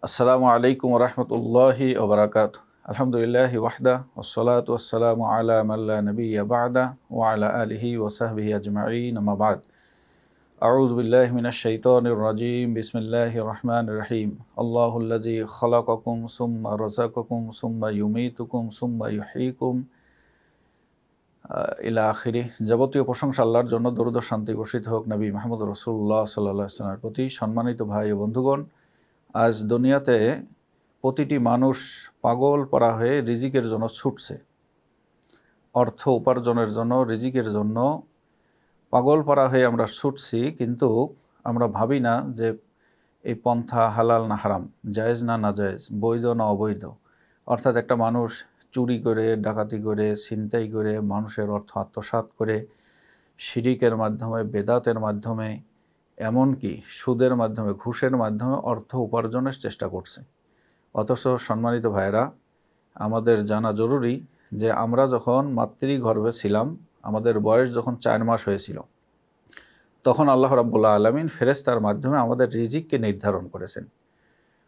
আসসালামু আলাইকুম রহমতুল্লাহি ওবরাকাত। আলহামদুলিল্লাহি ওয়াহদা ওয়াসসালাতু ওয়াসসালামু আলা মান লা নাবিয়্যা বা'দা ওয়া আলা আলিহি ওয়া সাহবিহি আজমাইন, আম্মা বা'দ। আউযু বিল্লাহি মিনাশ শাইতানির রাজীম। বিসমিল্লাহির রহমানির রহিম। আল্লাহুল্লাযী খালাকাকুম সুম্মা রাযাকাকুম সুম্মা ইউমীতুকুম সুম্মা ইউহয়ীকুম ইলা আখিরি। যাবতীয় প্রশংসা আল্লাহর জন্য, দরুদ ও শান্তি বর্ষিত হোক নবী মুহাম্মদ রাসূলুল্লাহ সাল্লাল্লাহু আলাইহি ওয়াসাল্লামের প্রতি। সম্মানিত ভাই ও বন্ধুগণ, আজ দুনিয়াতে প্রতিটি মানুষ পাগল পারা হয়ে রিজিকের জন্য ছুটছে। অর্থ উপার্জনের জন্য, রিজিকের জন্য পাগল পারা হয়ে আমরা ছুটছি, কিন্তু আমরা ভাবি না যে এই পন্থা হালাল না হারাম, জায়েজ না নাজায়েজ, বৈধ না অবৈধ। অর্থাৎ একটা মানুষ চুরি করে, ডাকাতি করে, ছিনতাই করে, মানুষের অর্থ আত্মসাৎ করে, শিরিকের মাধ্যমে, বেদাতের মাধ্যমে, এমনকি সুদের মাধ্যমে, ঘুষের মাধ্যমে অর্থ উপার্জনের চেষ্টা করছে। অথচ সম্মানিত ভাইরা, আমাদের জানা জরুরি যে আমরা যখন মাতৃগর্ভে ছিলাম, আমাদের বয়স যখন 4 মাস হয়েছিল, তখন আল্লাহ রাব্বুল আলামিন ফেরেশতার মাধ্যমে আমাদের রিজিককে নির্ধারণ করেছেন।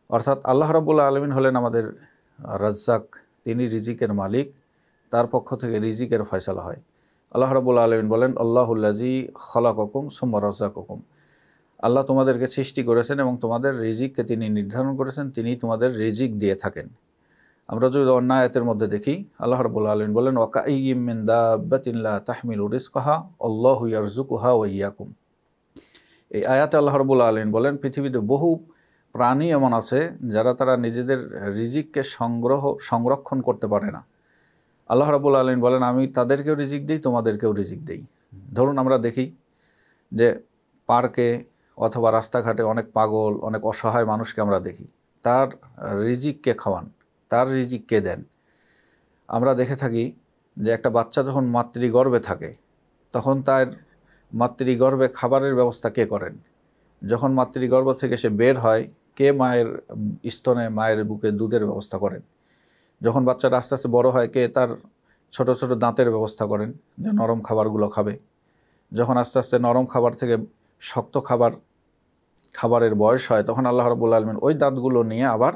অর্থাৎ আল্লাহ রাব্বুল আলামিন হলেন আমাদের রাজ্জাক, তিনি রিজিকের মালিক, তার পক্ষ থেকে রিজিকের ফয়সালা হয়। আল্লাহ রাব্বুল আলামিন বলেন, আল্লাহুল্লাযী খালাকাকুম সুম্মা রাযাকাকুম। আল্লাহ তোমাদেরকে সৃষ্টি করেছেন এবং তোমাদের রিজিককে তিনি নির্ধারণ করেছেন, তিনি তোমাদের রিজিক দিয়ে থাকেন। আমরা যদি অন্য আয়াতের মধ্যে দেখি, আল্লাহ রাব্বুল আলামিন বলেন, ওয়াকাইয়্যিম মিন দাব্বাতিন লা তাহমিলু রিজকাহা আল্লাহু ইয়ারযুকুহা ওয়া ইয়্যাকুম। এই আয়াতে আল্লাহ রাব্বুল আলামিন বলেন, পৃথিবীতে বহু প্রাণী এমন আছে যারা তারা নিজেদের রিজিককে সংরক্ষণ করতে পারে না। আল্লাহ রাব্বুল আলামিন বলেন, আমি তাদেরকেও রিজিক দিই, তোমাদেরকেও রিজিক দিই। ধরুন আমরা দেখি যে পার্কে অথবা রাস্তাঘাটে অনেক পাগল, অনেক অসহায় মানুষকে আমরা দেখি। তার রিজিককে খাওয়ান, তার রিজিককে দেন। আমরা দেখে থাকি যে একটা বাচ্চা যখন মাতৃগর্ভে থাকে, তখন তার মাতৃগর্ভে খাবারের ব্যবস্থা কে করেন? যখন মাতৃগর্ভ থেকে সে বের হয়, কে মায়ের স্তনে, মায়ের বুকে দুধের ব্যবস্থা করেন? যখন বাচ্চাটা আস্তে আস্তে বড় হয়, কে তার ছোট ছোট দাঁতের ব্যবস্থা করেন যে নরম খাবারগুলো খাবে? যখন আস্তে আস্তে নরম খাবার থেকে শক্ত খাবারের বয়স হয়, তখন আল্লাহ রাব্বুল আলামিন ওই দাঁতগুলো নিয়ে আবার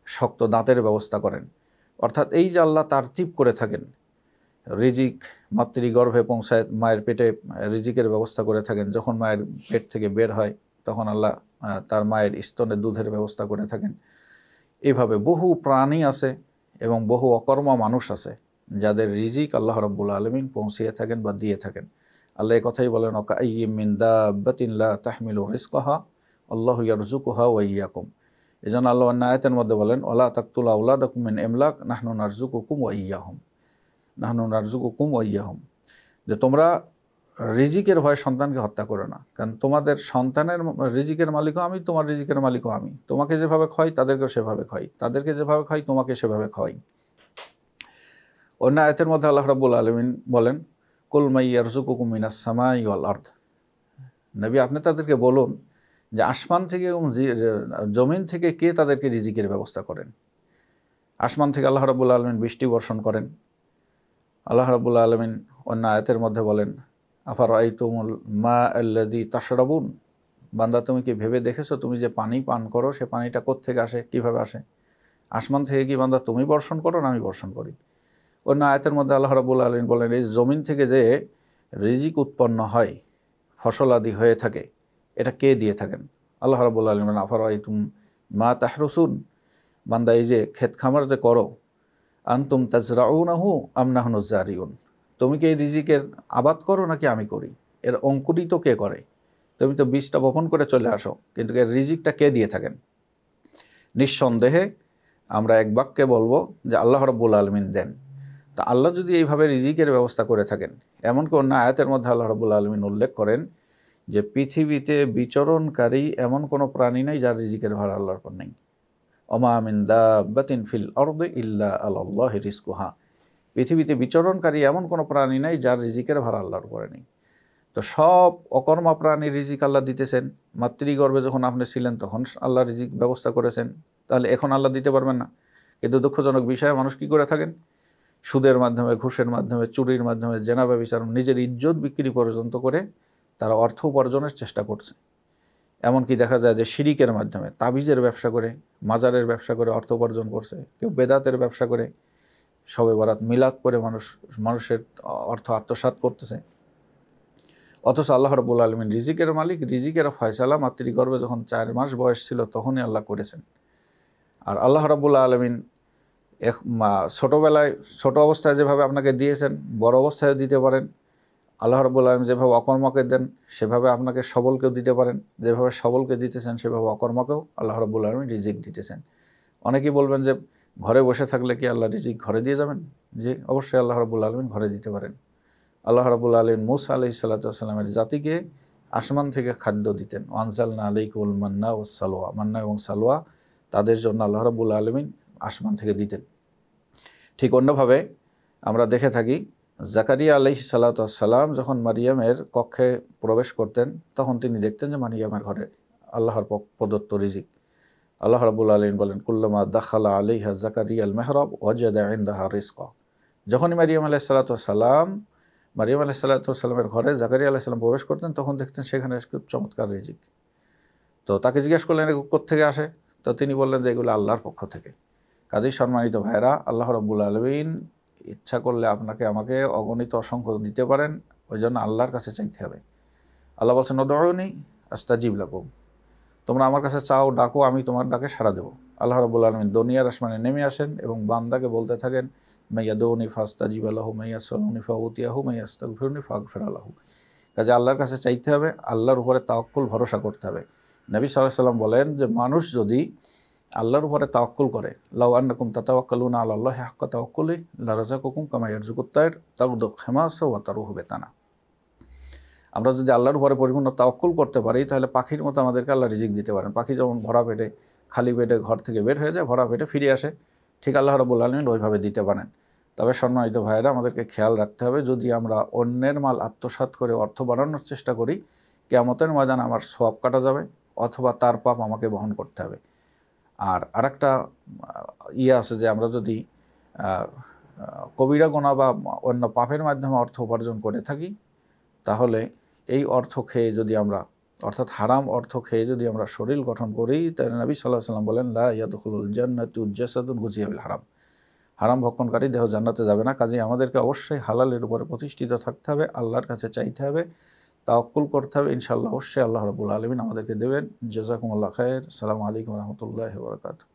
শক্ত দাঁতের ব্যবস্থা করেন। অর্থাৎ এই যে আল্লাহ তারতিব করে থাকেন, রিজিক মাতৃগর্ভে পৌঁছায়, মায়ের পেটে রিজিকের ব্যবস্থা করে থাকেন। যখন মায়ের পেট থেকে বের হয়, তখন আল্লাহ তার মায়ের স্তনে দুধের ব্যবস্থা করে থাকেন। এইভাবে বহু প্রাণী আছে এবং বহু অকর্মা মানুষ আছে যাদের রিজিক আল্লাহ রাব্বুল আলামিন পৌঁছিয়ে থাকেন বা দিয়ে থাকেন। আল্লাহ এই কথাই বলেন, ওয়াকাইয়্যিম মিন দাব্বাতিন লা তাহমিলু রিজকাহা আল্লাহু ইয়ারযুকুহা ওয়া ইয়্যাকুম। এজন্য আল্লাহ অন্য আয়াতের মধ্যে বলেন, ওয়ালা তাকতুলু আওলাদাকুম মিন ইমলাক নাহনু নারযুকুকুম ওয়া ইয়্যাহুম, নাহনু নারযুকুকুম ওয়া ইয়্যাহুম। যে তোমরা রিজিকের ভয়ে সন্তানকে হত্যা করো না, কারণ তোমাদের সন্তানের রিজিকের মালিকও আমি, তোমার রিজিকের মালিকও আমি। তোমাকে যেভাবে খাওয়াই তাদেরকেও সেভাবে খাওয়াই, তাদেরকে যেভাবে খাওয়াই তোমাকে সেভাবে খাওয়াই। অন্য আয়াতের মধ্যে আল্লাহ রাব্বুল আলামিন বলেন, কুল মান ইয়ারযুকুকুম মিনাস সামাই ওয়াল আরদ। নবী, আপনি তাদেরকে বলুন যে আসমান থেকে এবং জমিন থেকে কে তাদেরকে রিজিকের ব্যবস্থা করেন? আসমান থেকে আল্লাহ রাব্বুল আলামিন বৃষ্টি বর্ষণ করেন। আল্লাহ রাব্বুল আলামিন অন্য আয়াতের মধ্যে বলেন, আফারাআইতুমুল মা আল্লাযী তাশরাবুন। বান্দা, তুমি কি ভেবে দেখেছো তুমি যে পানি পান করো, সে পানিটা কোত্থেকে আসে, কিভাবে আসে? আসমান থেকে কি বান্দা তুমি বর্ষণ করো না আমি বর্ষণ করি? অন্য আয়াতের মধ্যে আল্লাহ রাব্বুল আলামিন বলেন, এই জমিন থেকে যে রিজিক উৎপন্ন হয়, ফসল আদি হয়ে থাকে, এটা কে দিয়ে থাকেন? আল্লাহ রাব্বুল আলামিন, আফারাআইতুম মা তাহরুসুন। বান্দা, এই যে ক্ষেত খামার যে করো, আনতুম তাজরাউনাহু আম নাহনু জারিউন। তুমি কি এই রিজিকের আবাদ করো নাকি আমি করি? এর অঙ্কুরিত কে করে? তুমি তো বীজটা বপন করে চলে আসো, কিন্তু এর রিজিকটা কে দিয়ে থাকেন? নিঃসন্দেহে আমরা এক বাক্যে বলবো যে আল্লাহ রাব্বুল আলামিন দেন। তা আল্লাহ যদি এইভাবে রিজিকের ব্যবস্থা করে থাকেন, এমনকি অন্য আয়াতের মধ্যে আল্লাহ রাব্বুল আলামিন উল্লেখ করেন যে পৃথিবীতে বিচরণকারী এমন কোনো প্রাণী নেই যার রিজিকের ভার আল্লাহর উপর নেই। ওমা মিন দাব্বাতিন ফিল আরদি ইল্লা আলাল্লাহি রিজকুহা। পৃথিবীতে বিচরণকারী এমন কোনো প্রাণী নাই যার রিজিকের ভার আল্লাহর উপরে নেই। তো সব অকর্মা প্রাণীর রিজিক আল্লাহ দিতেছেন। মাতৃগর্ভে যখন আপনি ছিলেন তখন আল্লাহ রিজিক ব্যবস্থা করেছেন, তাহলে এখন আল্লাহ দিতে পারবেন না? কিন্তু দুঃখজনক বিষয়ে মানুষ কী করে থাকেন? সুদের মাধ্যমে, ঘুষের মাধ্যমে, চুরির মাধ্যমে, জেনা ব্যভিচার, নিজের ইজ্জত বিক্রি পর্যন্ত করে তারা অর্থ উপার্জনের চেষ্টা করছে। এমনকি দেখা যায় যে শিরিকের মাধ্যমে তাবিজের ব্যবসা করে, মাজারের ব্যবসা করে অর্থ উপার্জন করছে, কেউ বেদাতের ব্যবসা করে শবে বরাত মিলাদ করে মানুষের অর্থ আত্মসাৎ করতেছে। অথচ আল্লাহ রাব্বুল আলামিন রিজিকের মালিক, রিজিকের ফয়সালা মাতৃগর্ভে যখন 4 মাস বয়স ছিল তখনই আল্লাহ করেছেন। আর আল্লাহ রাব্বুল আলামিন ছোটোবেলায় ছোট অবস্থায় যেভাবে আপনাকে দিয়েছেন বড় অবস্থায় দিতে পারেন। আল্লাহ রাব্বুল আলামিন যেভাবে অকর্মকে দেন সেভাবে আপনাকে সবলকেও দিতে পারেন, যেভাবে সবলকে দিতেছেন সেভাবে অকর্মকেও আল্লাহ রাব্বুল আলামিন রিজিক দিতেছেন। অনেকেই বলবেন যে ঘরে বসে থাকলে কি আল্লাহ রিজিক ঘরে দিয়ে যাবেন? জি, অবশ্যই আল্লাহ রাব্বুল আলামিন ঘরে দিতে পারেন। আল্লাহ রাব্বুল আলামিন মূসা আলাইহিস সালাতু ওয়াস সালামের জাতিকে আসমান থেকে খাদ্য দিতেন। ওয়ানজালনা আলাইকুল মান্না ওয়াস সালওয়া, মান্না এবং সালওয়া তাদের জন্য আল্লাহ রাব্বুল আলামিন আসমান থেকে দিতেন। ঠিক অন্যভাবে আমরা দেখে থাকি জাকারিয়া আলাইহিস সালাতু ওয়াস সালাম যখন মারিয়ামের কক্ষে প্রবেশ করতেন তখন তিনি দেখতেন যে মারিয়ামের ঘরে আল্লাহর প্রদত্ত রিজিক। আল্লাহ রাব্বুল আলামিন বলেন কুল্লামা দাখালা আলাইহা জাকারিয়া আল মেহরাব ওয়াজাদা ইনদাহা রিজকা। যখনই মারিয়াম আলাইহিস সালাতু ওয়াস সালামের ঘরে জাকারিয়া আলাইহিস সালাম প্রবেশ করতেন তখন দেখতেন সেখানে খুব চমৎকার রিজিক। তো তাকে জিজ্ঞেস করলেন এগুলো কোত্থেকে আসে? তো তিনি বললেন যে এগুলো আল্লাহর পক্ষ থেকে। কাজেই সম্মানিত ভাইরা, আল্লাহ রাব্বুল আলামিন ইচ্ছা করলে আপনাকে আমাকে অগণিত অসংখ্য দিতে পারেন, ওই জন্য আল্লাহর কাছে চাইতে হবে। আল্লাহ বলছেন উদউনি আস্তাজিব লাকুম, তোমরা আমার কাছে চাও, ডাকো, আমি তোমার ডাকে সাড়া দেবো। আল্লাহ রাব্বুল আলামিন দুনিয়ার আসমানে নেমে আসেন এবং বান্দাকে বলতে থাকেন মাইয়াদউনি ফাস্তাজিব লাহু, মাইয়াসআলুনি ফাউতিয়াহু, মাইয়াস্তাগফিরুনি ফাগফির লাহু। কাজে আল্লাহর কাছে চাইতে হবে, আল্লাহর উপরে তাওয়াক্কুল ভরসা করতে হবে। নবী সাল্লাল্লাহু আলাইহি ওয়াসাল্লাম বলেন যে মানুষ যদি আল্লাহর উপরে তাওয়াক্কুল করে, লাউ আন্নাকুম তাতাওয়াক্কালুনা আলাল্লাহি হাক্কা তাওয়াক্কুলি লারাযাকাকুম কামা ইয়ারযুকুত তায়র তাগদু খিমাসা ওয়া তারুহু বিতানা। আমরা যদি আল্লাহর উপরে পরিপূর্ণ তাওয়াক্কুল করতে পারি তাহলে পাখির মতো আমাদেরকে আল্লাহ রিজিক দিতে পারেন। পাখি যেমন ভরা পেটে খালি পেটে ঘর থেকে বের হয়ে যায়, ভরা পেটে ফিরে আসে, ঠিক আল্লাহ রাব্বুল আলামিন ওইভাবে দিতে পারেন। তবে সম্মানিত ভাইয়েরা, আমাদেরকে খেয়াল রাখতে হবে যদি আমরা অন্যের মাল আত্মসাৎ করে অর্থ বাড়ানোর চেষ্টা করি, কিয়ামতের ময়দানে আমার সওয়াব কাটা যাবে অথবা তার পাপ আমাকে বহন করতে হবে। আর আরেকটা আছে যে আমরা যদি কবিরা গুনাহ বা অন্য পাপের মাধ্যমে অর্থ উপার্জন করে থাকি তাহলে এই অর্থ খেয়ে যদি আমরা, অর্থাৎ হারাম অর্থ খেয়ে যদি আমরা শরীর গঠন করি তাহলে নবী সাল্লাল্লাহু আলাইহি ওয়াসাল্লাম বলেন লা ইয়াদখুলুল জান্নাতু জাসাদুন গুযিয়া বিল হারাম, হারাম ভক্ষণকারী দেহ জান্নাতে যাবে না। কাজেই আমাদেরকে অবশ্যই হালালের উপরে প্রতিষ্ঠিত থাকতে হবে, আল্লাহর কাছে চাইতে হবে, তাওয়াক্কুল করতে হবে। ইনশাআল্লাহ অবশ্যই আল্লাহ রাব্বুল আলামিন আমাদেরকে দেবেন। জাযাকুমুল্লাহ খায়র। আসসালামু আলাইকুম ওয়া রাহমাতুল্লাহি ওয়া বারাকাতুহু।